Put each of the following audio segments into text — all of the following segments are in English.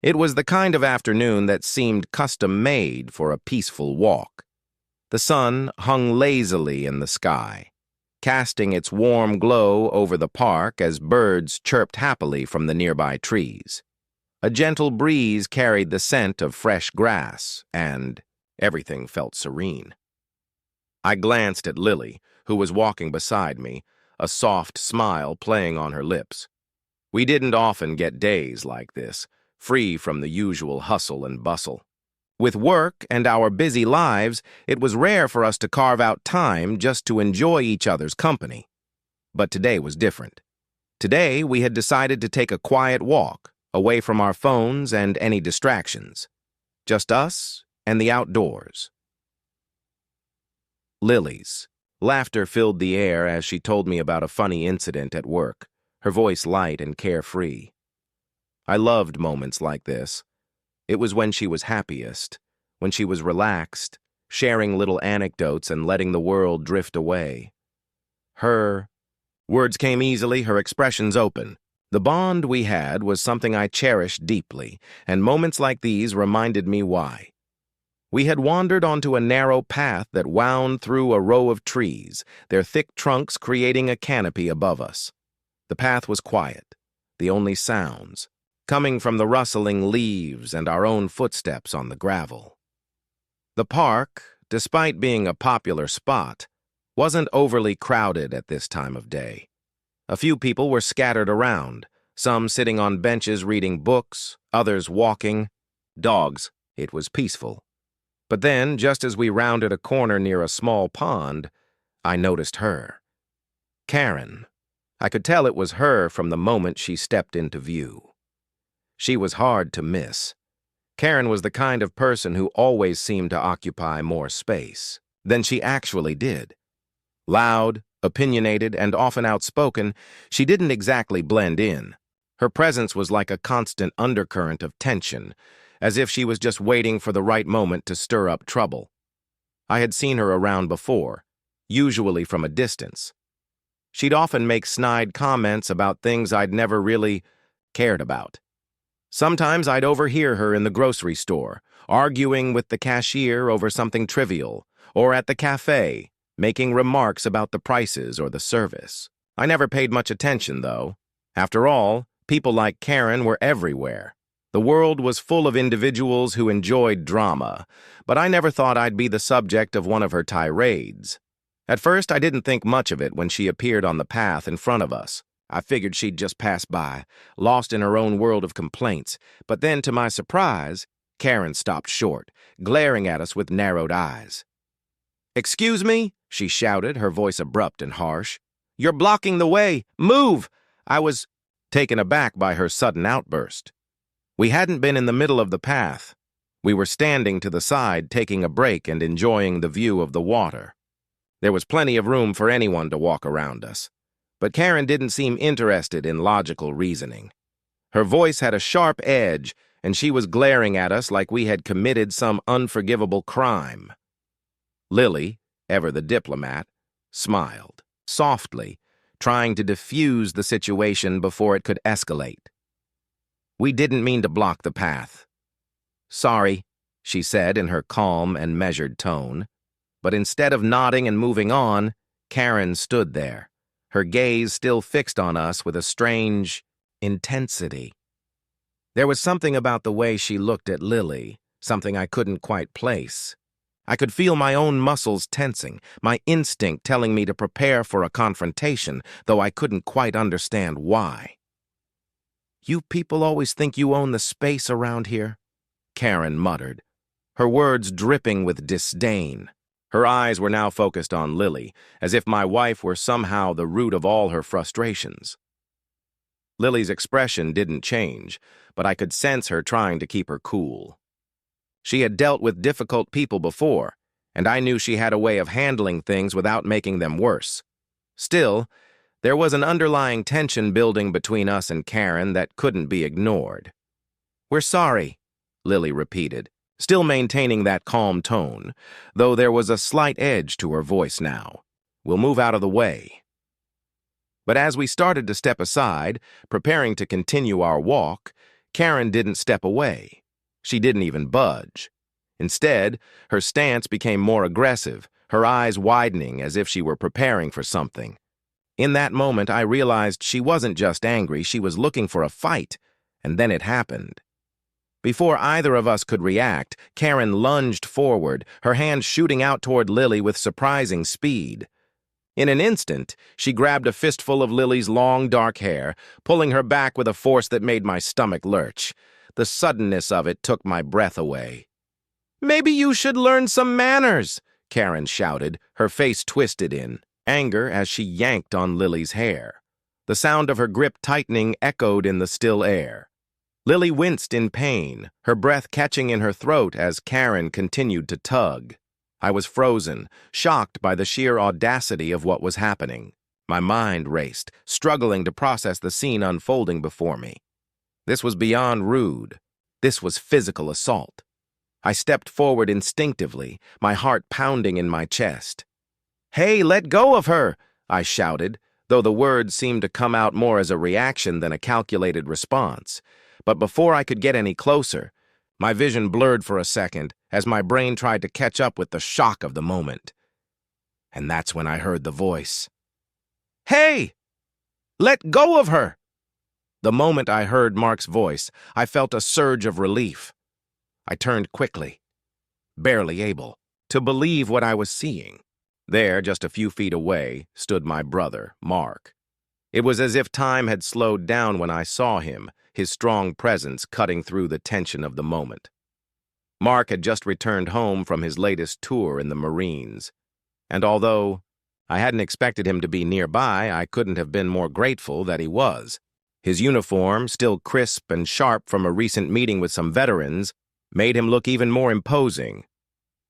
It was the kind of afternoon that seemed custom-made for a peaceful walk. The sun hung lazily in the sky, casting its warm glow over the park as birds chirped happily from the nearby trees. A gentle breeze carried the scent of fresh grass, and everything felt serene. I glanced at Lily, who was walking beside me, a soft smile playing on her lips. We didn't often get days like this, free from the usual hustle and bustle. With work and our busy lives, it was rare for us to carve out time just to enjoy each other's company. But today was different. Today, we had decided to take a quiet walk, away from our phones and any distractions. Just us and the outdoors. Lily's laughter filled the air as she told me about a funny incident at work, her voice light and carefree. I loved moments like this. It was when she was happiest, when she was relaxed, sharing little anecdotes and letting the world drift away. Her words came easily, her expressions open. The bond we had was something I cherished deeply, and moments like these reminded me why. We had wandered onto a narrow path that wound through a row of trees, their thick trunks creating a canopy above us. The path was quiet, the only sounds coming from the rustling leaves and our own footsteps on the gravel. The park, despite being a popular spot, wasn't overly crowded at this time of day. A few people were scattered around, some sitting on benches reading books, others walking. Dogs. It was peaceful. But then, just as we rounded a corner near a small pond, I noticed her. Karen. I could tell it was her from the moment she stepped into view. She was hard to miss. Karen was the kind of person who always seemed to occupy more space than she actually did. Loud, opinionated, and often outspoken, she didn't exactly blend in. Her presence was like a constant undercurrent of tension, as if she was just waiting for the right moment to stir up trouble. I had seen her around before, usually from a distance. She'd often make snide comments about things I'd never really cared about. Sometimes I'd overhear her in the grocery store, arguing with the cashier over something trivial, or at the cafe, making remarks about the prices or the service. I never paid much attention, though. After all, people like Karen were everywhere. The world was full of individuals who enjoyed drama, but I never thought I'd be the subject of one of her tirades. At first, I didn't think much of it when she appeared on the path in front of us. I figured she'd just pass by, lost in her own world of complaints. But then, to my surprise, Karen stopped short, glaring at us with narrowed eyes. "Excuse me," she shouted, her voice abrupt and harsh. "You're blocking the way! Move!" I was taken aback by her sudden outburst. We hadn't been in the middle of the path. We were standing to the side, taking a break and enjoying the view of the water. There was plenty of room for anyone to walk around us. But Karen didn't seem interested in logical reasoning. Her voice had a sharp edge, and she was glaring at us like we had committed some unforgivable crime. Lily, ever the diplomat, smiled, softly, trying to diffuse the situation before it could escalate. "We didn't mean to block the path." "Sorry," she said in her calm and measured tone. But instead of nodding and moving on, Karen stood there, her gaze still fixed on us with a strange intensity. There was something about the way she looked at Lily, something I couldn't quite place. I could feel my own muscles tensing, my instinct telling me to prepare for a confrontation, though I couldn't quite understand why. "You people always think you own the space around here," Karen muttered, her words dripping with disdain. Her eyes were now focused on Lily, as if my wife were somehow the root of all her frustrations. Lily's expression didn't change, but I could sense her trying to keep her cool. She had dealt with difficult people before, and I knew she had a way of handling things without making them worse. Still, there was an underlying tension building between us and Karen that couldn't be ignored. "We're sorry," Lily repeated, still maintaining that calm tone, though there was a slight edge to her voice now. "We'll move out of the way." But as we started to step aside, preparing to continue our walk, Karen didn't step away. She didn't even budge. Instead, her stance became more aggressive, her eyes widening as if she were preparing for something. In that moment, I realized she wasn't just angry, she was looking for a fight, and then it happened. Before either of us could react, Karen lunged forward, her hand shooting out toward Lily with surprising speed. In an instant, she grabbed a fistful of Lily's long, dark hair, pulling her back with a force that made my stomach lurch. The suddenness of it took my breath away. "Maybe you should learn some manners," Karen shouted, her face twisted in anger as she yanked on Lily's hair. The sound of her grip tightening echoed in the still air. Lily winced in pain, her breath catching in her throat as Karen continued to tug. I was frozen, shocked by the sheer audacity of what was happening. My mind raced, struggling to process the scene unfolding before me. This was beyond rude. This was physical assault. I stepped forward instinctively, my heart pounding in my chest. "Hey, let go of her!" I shouted, though the words seemed to come out more as a reaction than a calculated response. But before I could get any closer, my vision blurred for a second as my brain tried to catch up with the shock of the moment. And that's when I heard the voice. "Hey! Let go of her!" The moment I heard Mark's voice, I felt a surge of relief. I turned quickly, barely able to believe what I was seeing. There, just a few feet away, stood my brother, Mark. It was as if time had slowed down when I saw him, his strong presence cutting through the tension of the moment. Mark had just returned home from his latest tour in the Marines, and although I hadn't expected him to be nearby, I couldn't have been more grateful that he was. His uniform, still crisp and sharp from a recent meeting with some veterans, made him look even more imposing.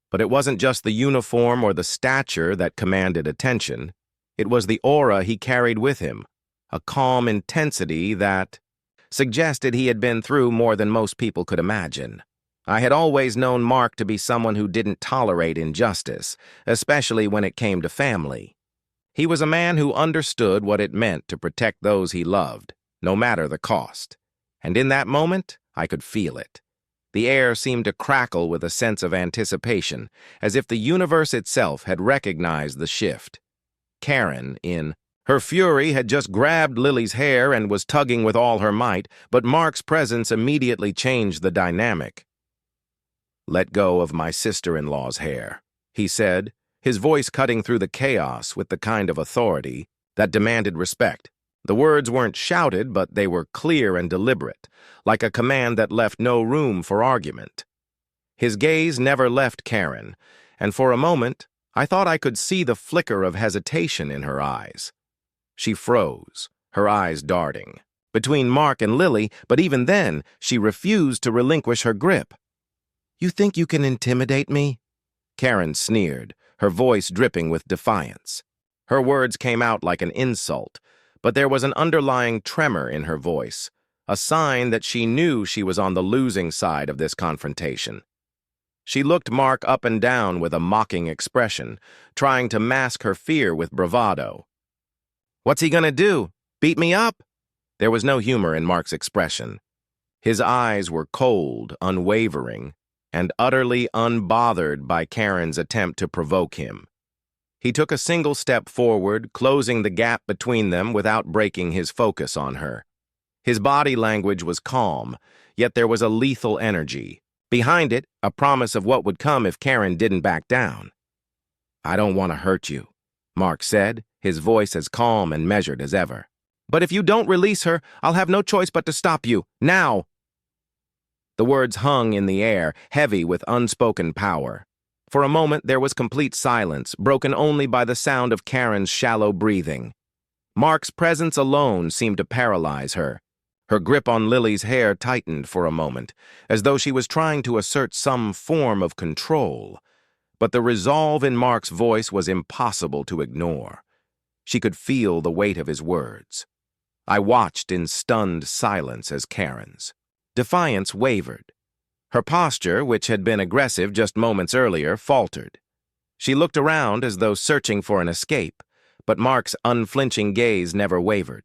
But it wasn't just the uniform or the stature that commanded attention. It was the aura he carried with him, a calm intensity that suggested he had been through more than most people could imagine. I had always known Mark to be someone who didn't tolerate injustice, especially when it came to family. He was a man who understood what it meant to protect those he loved, no matter the cost. And in that moment, I could feel it. The air seemed to crackle with a sense of anticipation, as if the universe itself had recognized the shift. Karen, in her fury, had just grabbed Lily's hair and was tugging with all her might, but Mark's presence immediately changed the dynamic. "Let go of my sister-in-law's hair," he said, his voice cutting through the chaos with the kind of authority that demanded respect. The words weren't shouted, but they were clear and deliberate, like a command that left no room for argument. His gaze never left Karen, and for a moment, I thought I could see the flicker of hesitation in her eyes. She froze, her eyes darting between Mark and Lily, but even then, she refused to relinquish her grip. "You think you can intimidate me?" Karen sneered, her voice dripping with defiance. Her words came out like an insult, but there was an underlying tremor in her voice, a sign that she knew she was on the losing side of this confrontation. She looked Mark up and down with a mocking expression, trying to mask her fear with bravado. "What's he gonna do? Beat me up?" There was no humor in Mark's expression. His eyes were cold, unwavering, and utterly unbothered by Karen's attempt to provoke him. He took a single step forward, closing the gap between them without breaking his focus on her. His body language was calm, yet there was a lethal energy. Behind it, a promise of what would come if Karen didn't back down. "I don't want to hurt you," Mark said, his voice as calm and measured as ever. "But if you don't release her, I'll have no choice but to stop you, now." The words hung in the air, heavy with unspoken power. For a moment, there was complete silence, broken only by the sound of Karen's shallow breathing. Mark's presence alone seemed to paralyze her. Her grip on Lily's hair tightened for a moment, as though she was trying to assert some form of control. But the resolve in Mark's voice was impossible to ignore. She could feel the weight of his words. I watched in stunned silence as Karen's defiance wavered. Her posture, which had been aggressive just moments earlier, faltered. She looked around as though searching for an escape, but Mark's unflinching gaze never wavered.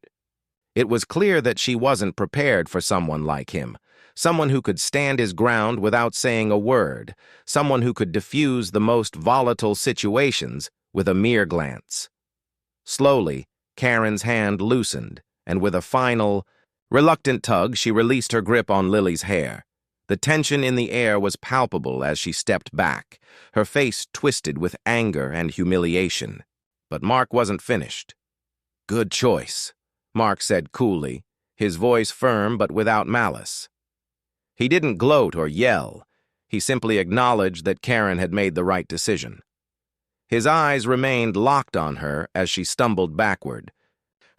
It was clear that she wasn't prepared for someone like him, someone who could stand his ground without saying a word, someone who could diffuse the most volatile situations with a mere glance. Slowly, Karen's hand loosened, and with a final, reluctant tug, she released her grip on Lily's hair. The tension in the air was palpable as she stepped back, her face twisted with anger and humiliation. But Mark wasn't finished. "Good choice," Mark said coolly, his voice firm but without malice. He didn't gloat or yell. He simply acknowledged that Karen had made the right decision. His eyes remained locked on her as she stumbled backward,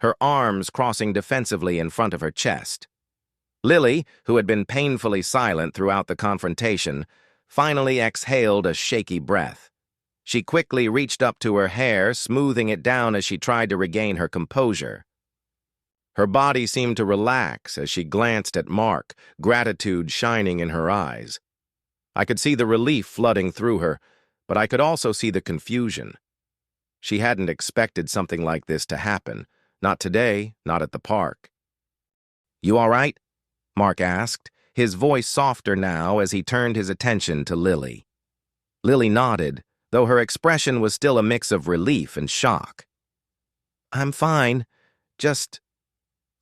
her arms crossing defensively in front of her chest. Lily, who had been painfully silent throughout the confrontation, finally exhaled a shaky breath. She quickly reached up to her hair, smoothing it down as she tried to regain her composure. Her body seemed to relax as she glanced at Mark, gratitude shining in her eyes. I could see the relief flooding through her, but I could also see the confusion. She hadn't expected something like this to happen. Not today, not at the park. "You all right?" Mark asked, his voice softer now as he turned his attention to Lily. Lily nodded, though her expression was still a mix of relief and shock. "I'm fine, just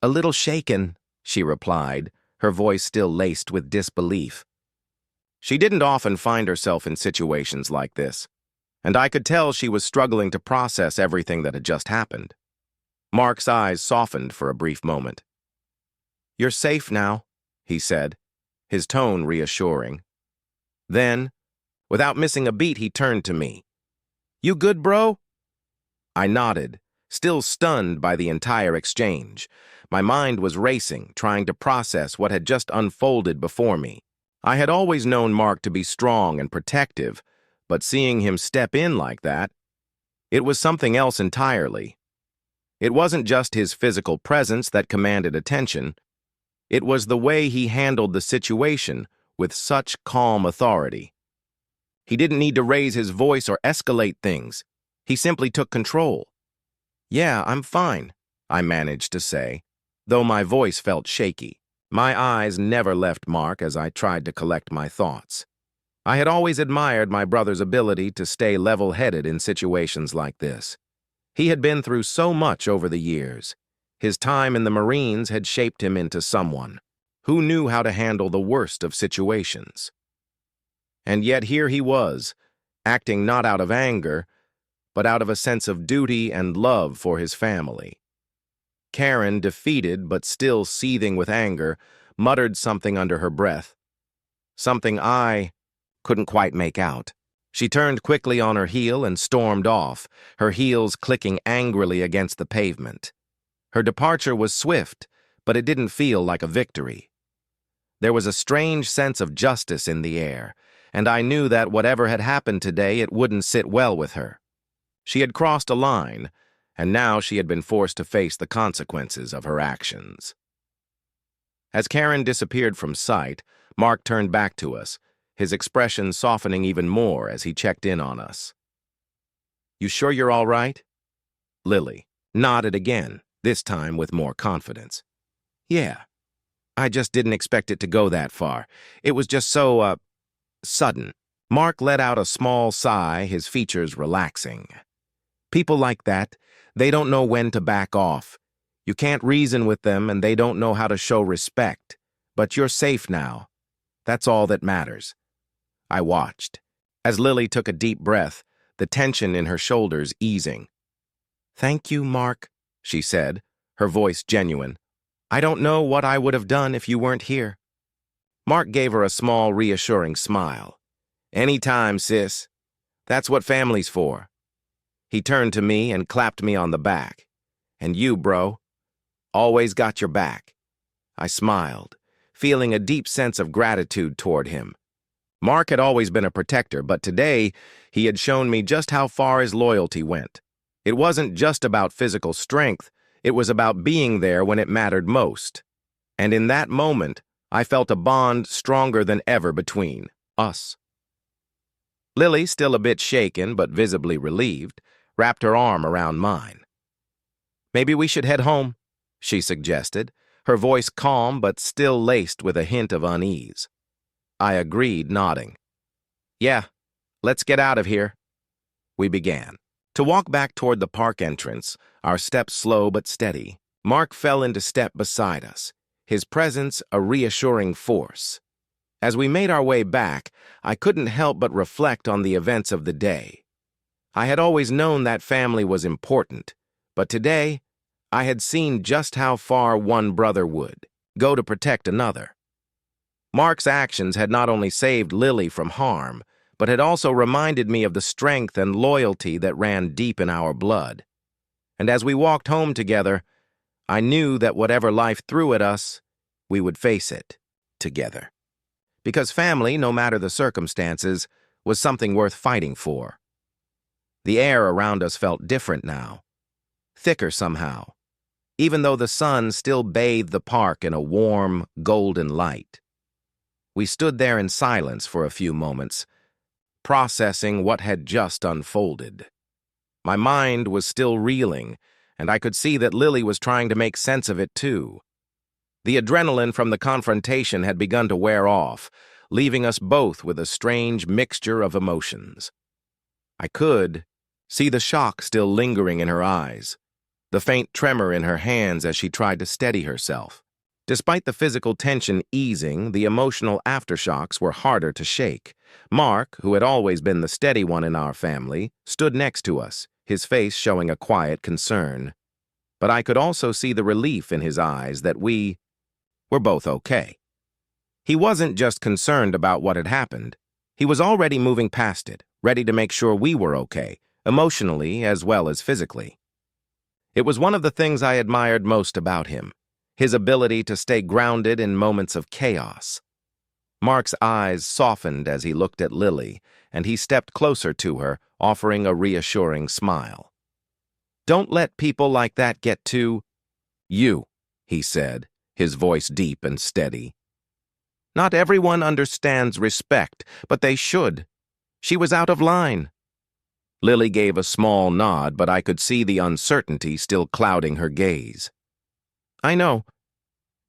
a little shaken," she replied, her voice still laced with disbelief. She didn't often find herself in situations like this, and I could tell she was struggling to process everything that had just happened. Mark's eyes softened for a brief moment. "You're safe now," he said, his tone reassuring. Then, without missing a beat, he turned to me. "You good, bro?" I nodded, still stunned by the entire exchange. My mind was racing, trying to process what had just unfolded before me. I had always known Mark to be strong and protective, but seeing him step in like that, it was something else entirely. It wasn't just his physical presence that commanded attention. It was the way he handled the situation with such calm authority. He didn't need to raise his voice or escalate things. He simply took control. "Yeah, I'm fine," I managed to say, though my voice felt shaky. My eyes never left Mark as I tried to collect my thoughts. I had always admired my brother's ability to stay level-headed in situations like this. He had been through so much over the years. His time in the Marines had shaped him into someone who knew how to handle the worst of situations. And yet here he was, acting not out of anger, but out of a sense of duty and love for his family. Karen, defeated but still seething with anger, muttered something under her breath, something I couldn't quite make out. She turned quickly on her heel and stormed off, her heels clicking angrily against the pavement. Her departure was swift, but it didn't feel like a victory. There was a strange sense of justice in the air, and I knew that whatever had happened today, it wouldn't sit well with her. She had crossed a line, and now she had been forced to face the consequences of her actions. As Karen disappeared from sight, Mark turned back to us, his expression softening even more as he checked in on us. "You sure you're all right?" Lily nodded again, this time with more confidence. "Yeah, I just didn't expect it to go that far. It was just so, sudden." Mark let out a small sigh, his features relaxing. "People like that, they don't know when to back off. You can't reason with them and they don't know how to show respect. But you're safe now. That's all that matters." I watched, as Lily took a deep breath, the tension in her shoulders easing. "Thank you, Mark," she said, her voice genuine. "I don't know what I would have done if you weren't here." Mark gave her a small, reassuring smile. "Anytime, sis. That's what family's for." He turned to me and clapped me on the back. "And you, bro, always got your back." I smiled, feeling a deep sense of gratitude toward him. Mark had always been a protector, but today he had shown me just how far his loyalty went. It wasn't just about physical strength, it was about being there when it mattered most. And in that moment, I felt a bond stronger than ever between us. Lily, still a bit shaken but visibly relieved, wrapped her arm around mine. "Maybe we should head home," she suggested, her voice calm but still laced with a hint of unease. I agreed, nodding. "Yeah, let's get out of here." We began to walk back toward the park entrance, our steps slow but steady. Mark fell into step beside us, his presence a reassuring force. As we made our way back, I couldn't help but reflect on the events of the day. I had always known that family was important, but today, I had seen just how far one brother would go to protect another. Mark's actions had not only saved Lily from harm, but had also reminded me of the strength and loyalty that ran deep in our blood. And as we walked home together, I knew that whatever life threw at us, we would face it together. Because family, no matter the circumstances, was something worth fighting for. The air around us felt different now, thicker somehow, even though the sun still bathed the park in a warm, golden light. We stood there in silence for a few moments, processing what had just unfolded. My mind was still reeling, and I could see that Lily was trying to make sense of it too. The adrenaline from the confrontation had begun to wear off, leaving us both with a strange mixture of emotions. I could see the shock still lingering in her eyes, the faint tremor in her hands as she tried to steady herself. Despite the physical tension easing, the emotional aftershocks were harder to shake. Mark, who had always been the steady one in our family, stood next to us, his face showing a quiet concern. But I could also see the relief in his eyes that we were both okay. He wasn't just concerned about what had happened. He was already moving past it, ready to make sure we were okay, emotionally as well as physically. It was one of the things I admired most about him, his ability to stay grounded in moments of chaos. Mark's eyes softened as he looked at Lily, and he stepped closer to her, offering a reassuring smile. "Don't let people like that get to you," he said, his voice deep and steady. "Not everyone understands respect, but they should. She was out of line." Lily gave a small nod, but I could see the uncertainty still clouding her gaze. "I know.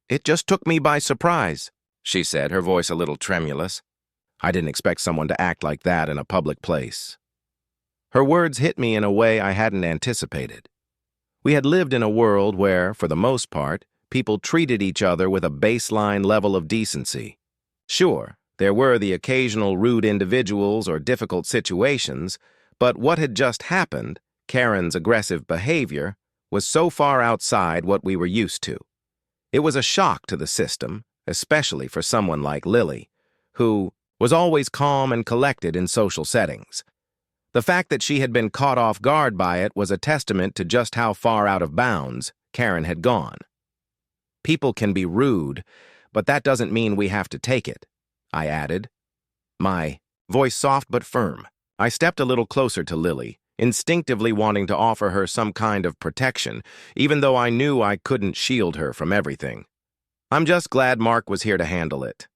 It just took me by surprise," she said, her voice a little tremulous. I didn't expect someone to act like that in a public place. Her words hit me in a way I hadn't anticipated. We had lived in a world where, for the most part, people treated each other with a baseline level of decency. Sure, there were the occasional rude individuals or difficult situations, but what had just happened, Karen's aggressive behavior, was so far outside what we were used to. It was a shock to the system, especially for someone like Lily, who was always calm and collected in social settings. The fact that she had been caught off guard by it was a testament to just how far out of bounds Karen had gone. "People can be rude, but that doesn't mean we have to take it," I added, my voice soft but firm. I stepped a little closer to Lily, instinctively wanting to offer her some kind of protection, even though I knew I couldn't shield her from everything. "I'm just glad Mark was here to handle it."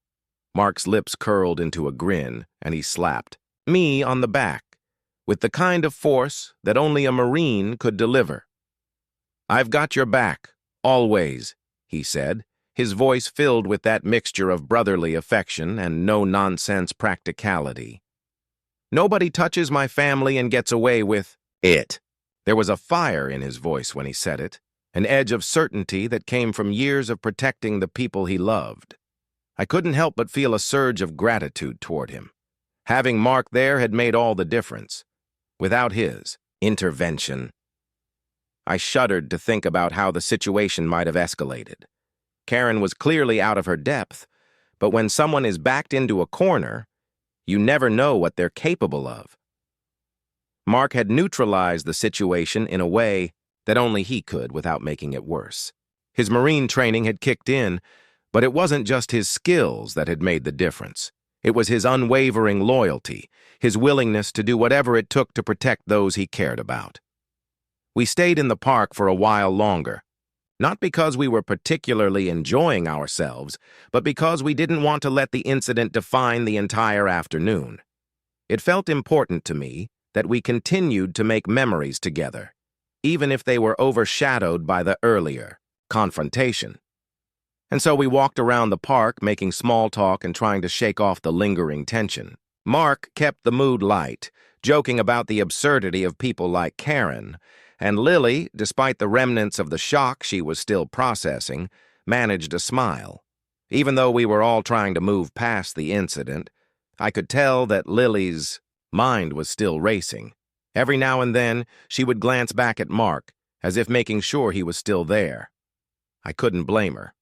Mark's lips curled into a grin, and he slapped me on the back, with the kind of force that only a Marine could deliver. "I've got your back, always," he said, his voice filled with that mixture of brotherly affection and no-nonsense practicality. "Nobody touches my family and gets away with it." There was a fire in his voice when he said it, an edge of certainty that came from years of protecting the people he loved. I couldn't help but feel a surge of gratitude toward him. Having Mark there had made all the difference. Without his intervention, I shuddered to think about how the situation might have escalated. Karen was clearly out of her depth, but when someone is backed into a corner, you never know what they're capable of. Mark had neutralized the situation in a way that only he could without making it worse. His Marine training had kicked in, but it wasn't just his skills that had made the difference. It was his unwavering loyalty, his willingness to do whatever it took to protect those he cared about. We stayed in the park for a while longer, not because we were particularly enjoying ourselves, but because we didn't want to let the incident define the entire afternoon. It felt important to me that we continued to make memories together, even if they were overshadowed by the earlier confrontation. And so we walked around the park, making small talk and trying to shake off the lingering tension. Mark kept the mood light, joking about the absurdity of people like Karen, and Lily, despite the remnants of the shock she was still processing, managed a smile. Even though we were all trying to move past the incident, I could tell that Lily's mind was still racing. Every now and then, she would glance back at Mark, as if making sure he was still there. I couldn't blame her.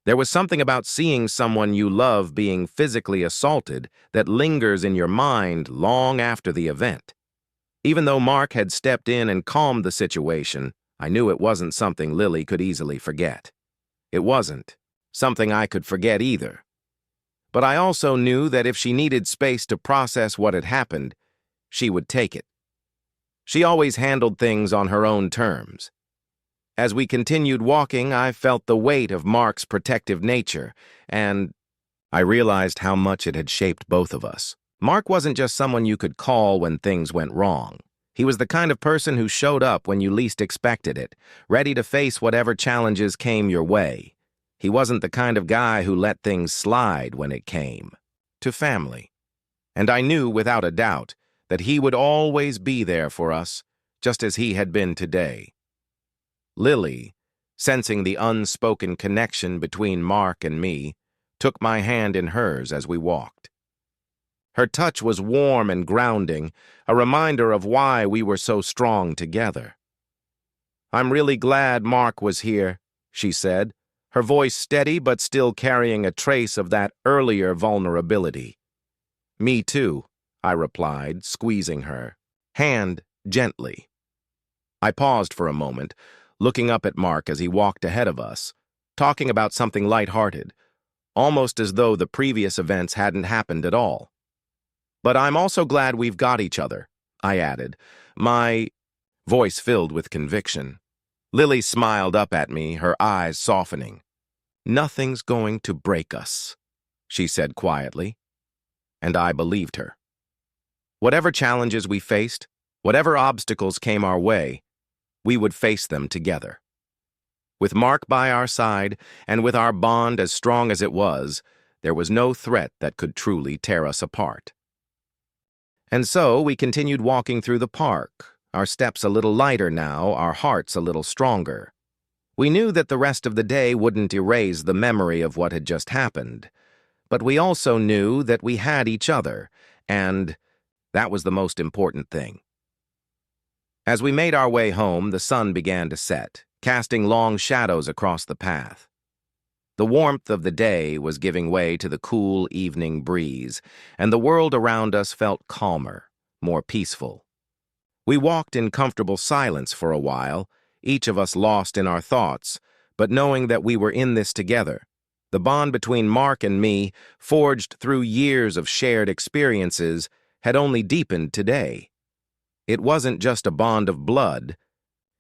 There was something about seeing someone you love being physically assaulted that lingers in your mind long after the event. Even though Mark had stepped in and calmed the situation, I knew it wasn't something Lily could easily forget. It wasn't something I could forget either. But I also knew that if she needed space to process what had happened, she would take it. She always handled things on her own terms. As we continued walking, I felt the weight of Mark's protective nature, and I realized how much it had shaped both of us. Mark wasn't just someone you could call when things went wrong. He was the kind of person who showed up when you least expected it, ready to face whatever challenges came your way. He wasn't the kind of guy who let things slide when it came to family. And I knew without a doubt that he would always be there for us, just as he had been today. Lily, sensing the unspoken connection between Mark and me, took my hand in hers as we walked. Her touch was warm and grounding, a reminder of why we were so strong together. "I'm really glad Mark was here," she said, her voice steady but still carrying a trace of that earlier vulnerability. "Me too," I replied, squeezing her hand gently. I paused for a moment, looking up at Mark as he walked ahead of us, talking about something lighthearted, almost as though the previous events hadn't happened at all. "But I'm also glad we've got each other," I added, my voice filled with conviction. Lily smiled up at me, her eyes softening. "Nothing's going to break us," she said quietly, and I believed her. Whatever challenges we faced, whatever obstacles came our way, we would face them together. With Mark by our side, and with our bond as strong as it was, there was no threat that could truly tear us apart. And so we continued walking through the park, our steps a little lighter now, our hearts a little stronger. We knew that the rest of the day wouldn't erase the memory of what had just happened, but we also knew that we had each other, and that was the most important thing. As we made our way home, the sun began to set, casting long shadows across the path. The warmth of the day was giving way to the cool evening breeze, and the world around us felt calmer, more peaceful. We walked in comfortable silence for a while, each of us lost in our thoughts, but knowing that we were in this together. The bond between Mark and me, forged through years of shared experiences, had only deepened today. It wasn't just a bond of blood.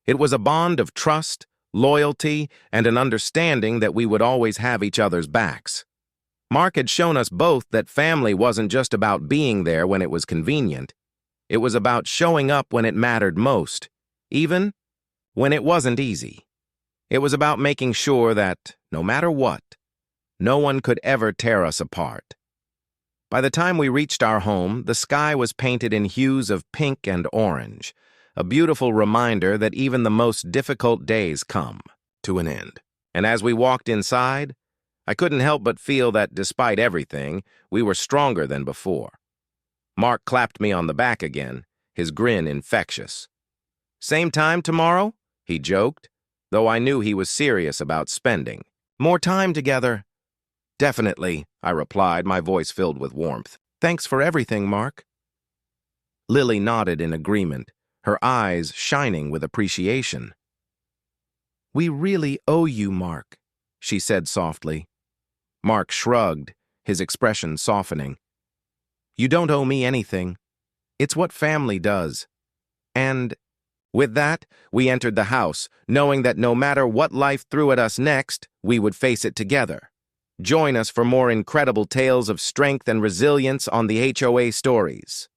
It was a bond of trust, loyalty, and an understanding that we would always have each other's backs. Mark had shown us both that family wasn't just about being there when it was convenient. It was about showing up when it mattered most, even when it wasn't easy. It was about making sure that, no matter what, no one could ever tear us apart. By the time we reached our home, the sky was painted in hues of pink and orange, a beautiful reminder that even the most difficult days come to an end. And as we walked inside, I couldn't help but feel that despite everything, we were stronger than before. Mark clapped me on the back again, his grin infectious. "Same time tomorrow?" he joked, though I knew he was serious about spending more time together. "Definitely," I replied, my voice filled with warmth. "Thanks for everything, Mark." Lily nodded in agreement, her eyes shining with appreciation. "We really owe you, Mark," she said softly. Mark shrugged, his expression softening. "You don't owe me anything. It's what family does." And with that, we entered the house, knowing that no matter what life threw at us next, we would face it together. Join us for more incredible tales of strength and resilience on the HOA Stories.